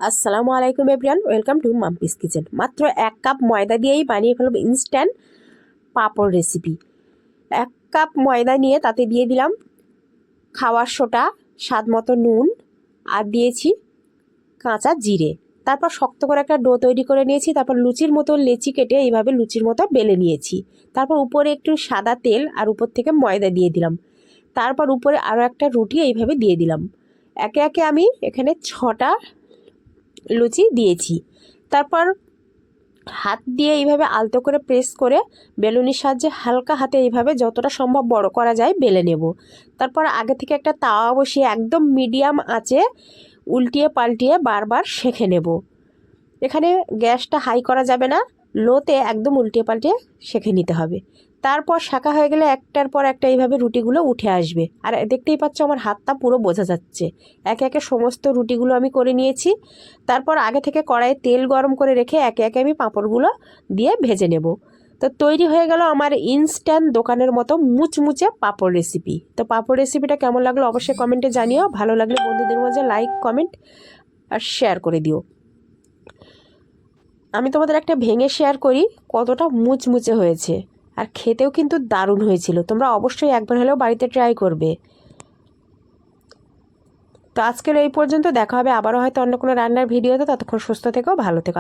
আসসালামু আলাইকুম everyone, welcome to Mampi's kitchen. মাত্র 1 কাপ ময়দা দিয়েই বানিয়ে ফেলব ইনস্ট্যান্ট পাঁপড় রেসিপি। 1 কাপ ময়দা নিয়ে তাতে দিয়ে দিলাম খাওয়ার সোডা, স্বাদ মতো নুন, আর দিয়েছি কাঁচা জিরে। তারপর শক্ত করে একটা ডো তৈরি করে নিয়েছি। তারপর লুচির মতো লেচি কেটে এইভাবে লুচির মতো বেলে নিয়েছি। তারপর উপরে একটু সাদা তেল আর উপর থেকে ময়দা দিয়ে দিলাম। তারপর উপরে আরও একটা রুটি এইভাবে দিয়ে দিলাম। একে একে আমি এখানে 6টা লুচি দিয়েছি। তারপর হাত দিয়ে এইভাবে আলতো করে প্রেস করে বেলুনির সাহায্যে হালকা হাতে এইভাবে যতটা সম্ভব বড় করা যায় বেলে নেব। তারপর আগে থেকে একটা তাওয়া বসিয়ে একদম মিডিয়াম আঁচে উল্টিয়ে পাল্টিয়ে বারবার সেঁকে নেব। এখানে গ্যাসটা হাই করা যাবে না, লোতে একদম উল্টিয়ে পাল্টিয়ে সেঁকে নিতে হবে। তারপর শাঁকা হয়ে গেলে একটার পর একটা এইভাবে রুটিগুলো উঠে আসবে। আর দেখতেই পাচ্ছ আমার হাতটা পুরো বোঝা যাচ্ছে। একে একে সমস্ত রুটিগুলো আমি করে নিয়েছি। তারপর আগে থেকে কড়াইয়ে তেল গরম করে রেখে একে একে আমি পাঁপড়গুলো দিয়ে ভেজে নেব। তো তৈরি হয়ে গেল আমার ইনস্ট্যান্ট দোকানের মতো মুচমুচে পাঁপড় রেসিপি। তো পাঁপড় রেসিপিটা কেমন লাগলো অবশ্যই কমেন্টে জানিও। ভালো লাগলে বন্ধুদের মাঝে লাইক, কমেন্ট আর শেয়ার করে দিও। আমি তোমাদের একটা ভেঙে শেয়ার করি কতটা মুচমুচে হয়েছে, আর খেতেও কিন্তু দারুণ হয়েছিল। তোমরা অবশ্যই একবার হলেও বাড়িতে ট্রাই করবে। তো আজকের এই পর্যন্ত, দেখা হবে আবারও হয়তো অন্য কোনো রান্নার ভিডিওতে। ততক্ষণ সুস্থ থেকো, ভালো থেকো।